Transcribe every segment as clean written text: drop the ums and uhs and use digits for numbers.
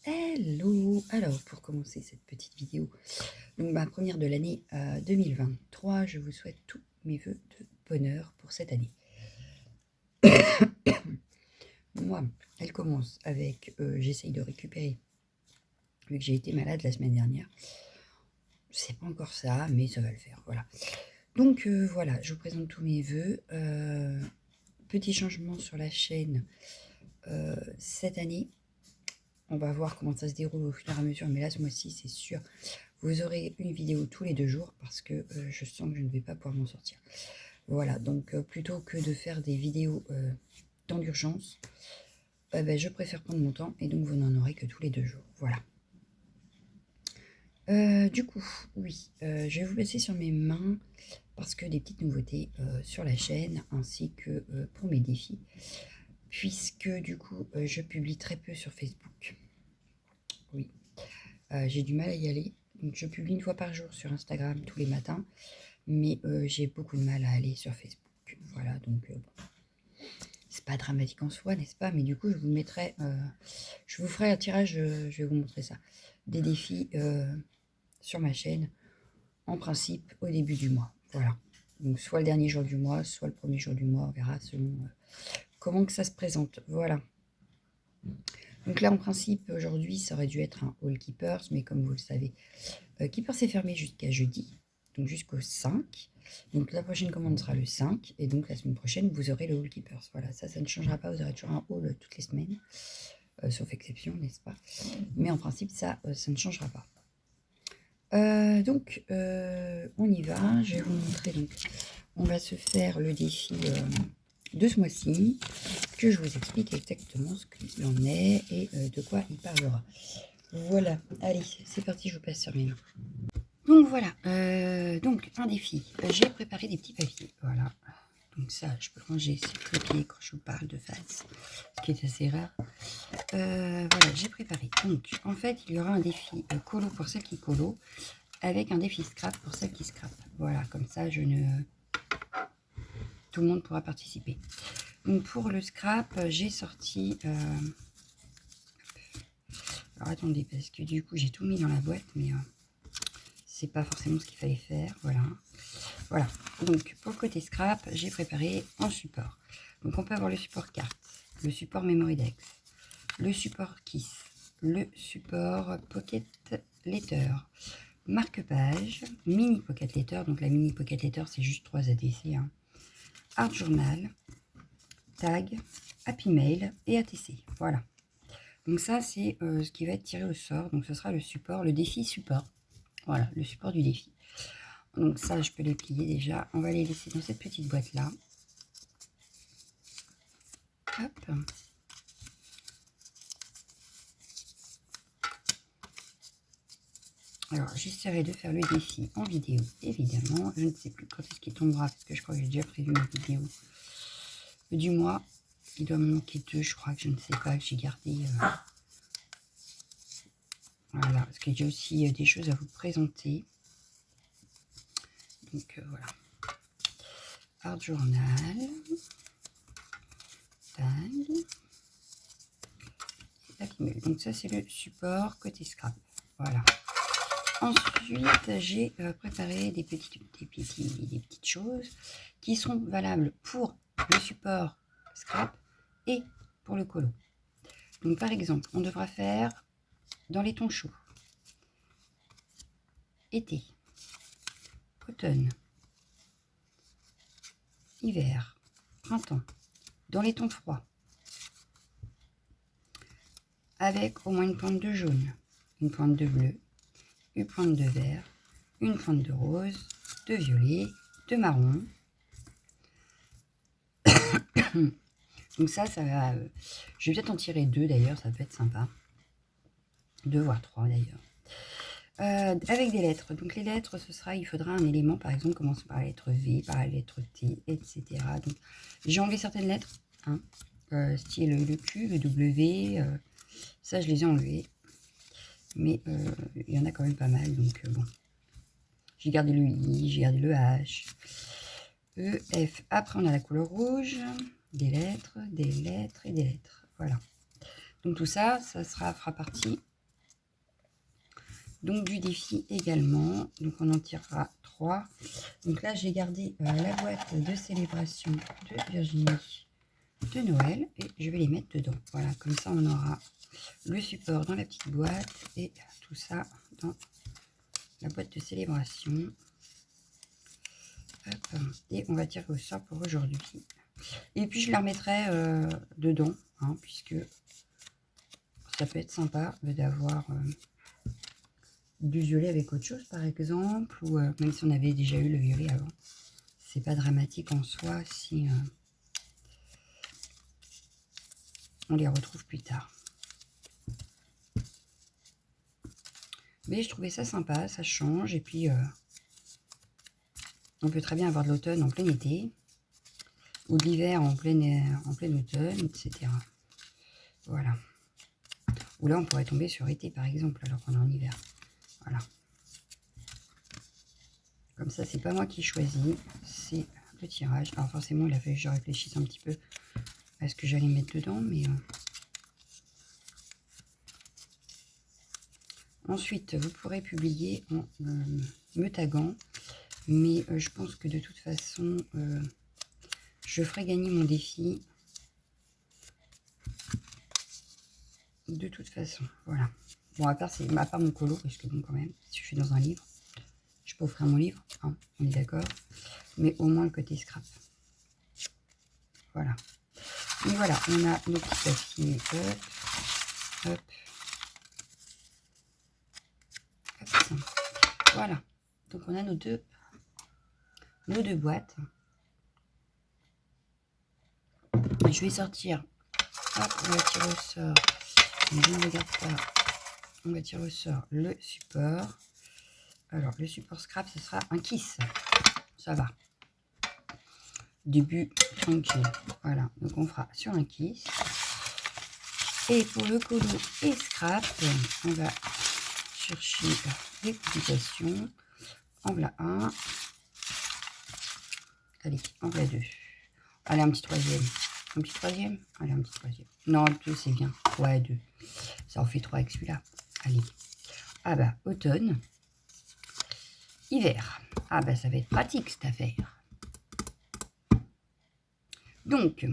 Hello! Alors, pour commencer cette petite vidéo, donc ma première de l'année 2023, je vous souhaite tous mes voeux de bonheur pour cette année. Moi, elle commence avec, j'essaye de récupérer, vu que j'ai été malade la semaine dernière. C'est pas encore ça, mais ça va le faire, voilà. Donc voilà, je vous présente tous mes voeux. Petit changement sur la chaîne cette année. On va voir comment ça se déroule au fur et à mesure, mais là, ce mois-ci, c'est sûr, vous aurez une vidéo tous les 2 jours parce que je sens que je ne vais pas pouvoir m'en sortir. Voilà, donc plutôt que de faire des vidéos dans l'urgence, je préfère prendre mon temps et donc vous n'en aurez que tous les 2 jours. Voilà. Du coup, oui, je vais vous laisser sur mes mains parce que des petites nouveautés sur la chaîne ainsi que pour mes défis, puisque du coup, je publie très peu sur Facebook. Oui, j'ai du mal à y aller. Donc, je publie 1 fois par jour sur Instagram tous les matins, mais j'ai beaucoup de mal à aller sur Facebook. Voilà, donc bon, c'est pas dramatique en soi, n'est-ce pas? Mais du coup, je vous mettrai, je vous ferai un tirage, je vais vous montrer ça, des défis sur ma chaîne, en principe au début du mois. Voilà. Donc soit le dernier jour du mois, soit le premier jour du mois, on verra selon comment que ça se présente. Voilà. Donc là, en principe, aujourd'hui, ça aurait dû être un All Keepers, mais comme vous le savez, Keepers est fermé jusqu'à jeudi, donc jusqu'au 5. Donc la prochaine commande sera le 5, et donc la semaine prochaine, vous aurez le All Keepers. Voilà, ça ne changera pas, vous aurez toujours un haul toutes les semaines, sauf exception, n'est-ce pas? Mais en principe, ça ne changera pas. Donc, on y va, je vais vous montrer, donc, on va se faire le défi de ce mois-ci, que je vous explique exactement ce qu'il en est et de quoi il parlera. Voilà, allez, c'est parti, je vous passe sur mes mains. Donc voilà, donc un défi. J'ai préparé des petits papiers, voilà. Donc ça, je peux ranger sur le trépied quand je vous parle de face, ce qui est assez rare. Voilà, j'ai préparé. Donc, en fait, il y aura un défi colo pour celles qui colo, avec un défi scrap pour celles qui scrap. Voilà, comme ça, tout le monde pourra participer. Donc, pour le scrap, j'ai sorti... Alors, attendez, parce que du coup, j'ai tout mis dans la boîte, mais... c'est pas forcément ce qu'il fallait faire, voilà. Voilà, donc pour le côté scrap, j'ai préparé un support. Donc on peut avoir le support carte, le support memory dex, le support kiss, le support pocket letter, marque-page, mini pocket letter, donc la mini pocket letter c'est juste 3 ATC, hein. Art journal, tag, happy mail et ATC, voilà. Donc ça c'est ce qui va être tiré au sort, donc ce sera le support, le défi support. Voilà, le support du défi. Donc ça, je peux les plier déjà. On va les laisser dans cette petite boîte-là. Hop. Alors, j'essaierai de faire le défi en vidéo, évidemment. Je ne sais plus quand est-ce qu'il tombera, parce que je crois que j'ai déjà prévu ma vidéo du mois. Il doit me manquer 2, je crois que je ne sais pas, que j'ai gardé... Voilà, parce que j'ai aussi des choses à vous présenter. Donc, voilà. Art journal. Tag. Donc, ça, c'est le support côté scrap. Voilà. Ensuite, j'ai préparé des petites choses qui sont valables pour le support scrap et pour le colo. Donc, par exemple, on devra faire dans les tons chauds, été, automne, hiver, printemps, dans les tons froids, avec au moins une pointe de jaune, une pointe de bleu, une pointe de vert, une pointe de rose, de violet, de marron. Donc ça va... je vais peut-être en tirer 2 d'ailleurs, ça peut être sympa. 2 voire 3 d'ailleurs. Avec des lettres. Donc les lettres, il faudra un élément, par exemple, commencer par la lettre V, par la lettre T, etc. Donc j'ai enlevé certaines lettres, hein, style le Q, le W, ça je les ai enlevés. Mais il y en a quand même pas mal, donc bon. J'ai gardé le I, j'ai gardé le H, E, F. Après on a la couleur rouge, des lettres et des lettres. Voilà. Donc tout ça, fera partie Donc du défi également. Donc on en tirera 3. Donc là j'ai gardé la boîte de célébration de Virginie de Noël et je vais les mettre dedans. Voilà, comme ça on aura le support dans la petite boîte et tout ça dans la boîte de célébration. Hop. Et on va tirer au sort pour aujourd'hui. Et puis je la remettrai dedans, hein, puisque ça peut être sympa d'avoir du violet avec autre chose par exemple, ou même si on avait déjà eu le violet avant. C'est pas dramatique en soi si on les retrouve plus tard. Mais je trouvais ça sympa, ça change. Et puis, on peut très bien avoir de l'automne en plein été. Ou de l'hiver en plein automne, etc. Voilà. Ou là, on pourrait tomber sur été, par exemple, alors qu'on est en hiver. Voilà. Comme ça, c'est pas moi qui choisis. C'est le tirage. Alors, forcément, il a fallu que je réfléchisse un petit peu à ce que j'allais mettre dedans. Mais ensuite, vous pourrez publier en me taguant. Mais je pense que de toute façon, je ferai gagner mon défi. De toute façon, voilà. Bon, à part mon colo, parce que bon, quand même, si je suis dans un livre, je peux offrir mon livre, hein, on est d'accord. Mais au moins le côté scrap. Voilà. Et voilà, on a nos petits papiers. Hop, hop. Hop. Voilà. Donc on a nos deux boîtes. Je vais sortir. Hop, on va tirer au sort. Je ne regarde pas. On va tirer au sort le support. Alors, le support scrap, ce sera un kiss. Ça va. Début tranquille. Voilà. Donc, on fera sur un kiss. Et pour le colo et scrap, on va chercher des publications. En voilà un. Allez, en voilà deux. Allez, un petit troisième. Un petit troisième. Allez, un petit troisième. Non, deux, c'est bien. Ouais, deux. Ça en fait 3 avec celui-là. Allez. Ah bah, automne. Hiver. Ah bah, ça va être pratique, cette affaire. Donc,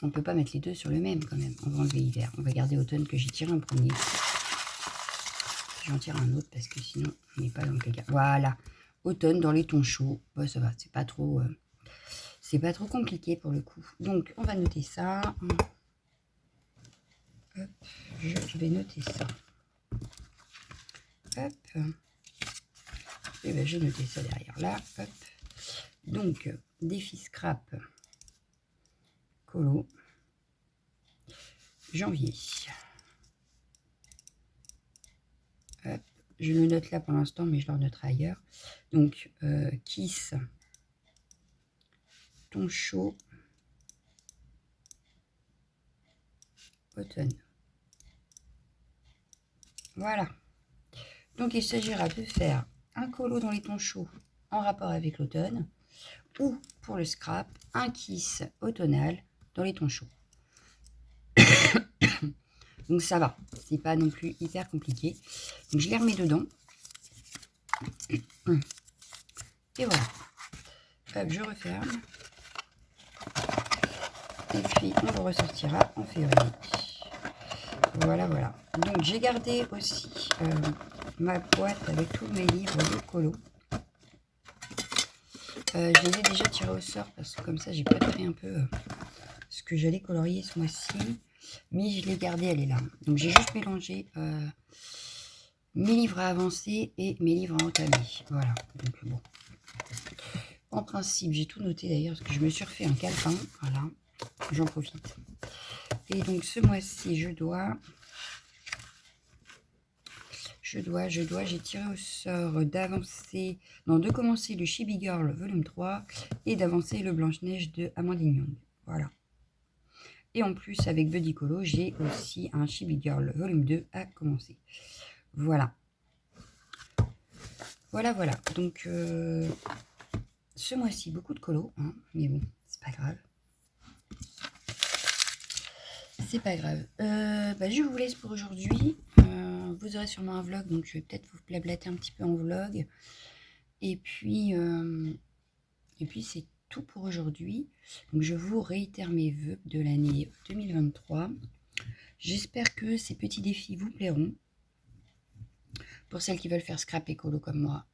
on ne peut pas mettre les deux sur le même, quand même. On va enlever hiver. On va garder automne que j'ai tiré en premier. J'en tire un autre, parce que sinon, on n'est pas dans le caca. Voilà. Automne dans les tons chauds. Bah, ça va, c'est pas trop compliqué pour le coup. Donc, on va noter ça. Hop, je vais noter ça. Hop. Et bien, j'ai noté ça derrière là. Hop. Donc, défi scrap. Colo. Janvier. Hop. Je le note là pour l'instant, mais je le noterai ailleurs. Donc, kiss. Ton chaud. Automne. Voilà. Donc, il s'agira de faire un colo dans les tons chauds en rapport avec l'automne, ou pour le scrap, un kiss automnal dans les tons chauds. Donc ça va, c'est pas non plus hyper compliqué. Donc je les remets dedans. Et voilà. Hop, je referme. Et puis on le ressortira en février. Voilà, voilà. Donc j'ai gardé aussi ma boîte avec tous mes livres de colo. Je les ai déjà tirés au sort parce que comme ça j'ai préparé un peu ce que j'allais colorier ce mois-ci. Mais je l'ai gardée, elle est là. Donc j'ai juste mélangé mes livres à avancer et mes livres à entamer. Voilà. Donc bon. En principe, j'ai tout noté d'ailleurs parce que je me suis refait un calepin. Voilà. J'en profite. Et donc ce mois-ci, j'ai tiré au sort d'avancer, non, de commencer le Chibi Girl volume 3 et d'avancer le Blanche-Neige de Amandine Young. Voilà. Et en plus, avec Buddy Colo, j'ai aussi un Chibi Girl volume 2 à commencer. Voilà. Voilà, voilà. Donc, ce mois-ci, beaucoup de colo, hein, mais bon, c'est pas grave. C'est pas grave. Je vous laisse pour aujourd'hui. vous aurez sûrement un vlog, donc je vais peut-être vous blablater un petit peu en vlog. Et puis c'est tout pour aujourd'hui. Donc je vous réitère mes vœux de l'année 2023. J'espère que ces petits défis vous plairont. Pour celles qui veulent faire scrap écolo comme moi,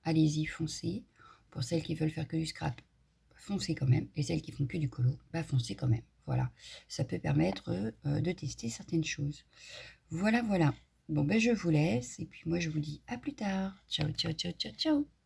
allez-y, foncez. Pour celles qui veulent faire que du scrap, foncez quand même. Et celles qui font que du colo, foncez quand même. Voilà, ça peut permettre de tester certaines choses. Voilà, voilà. Bon, je vous laisse. Et puis moi, je vous dis à plus tard. Ciao, ciao, ciao, ciao, ciao.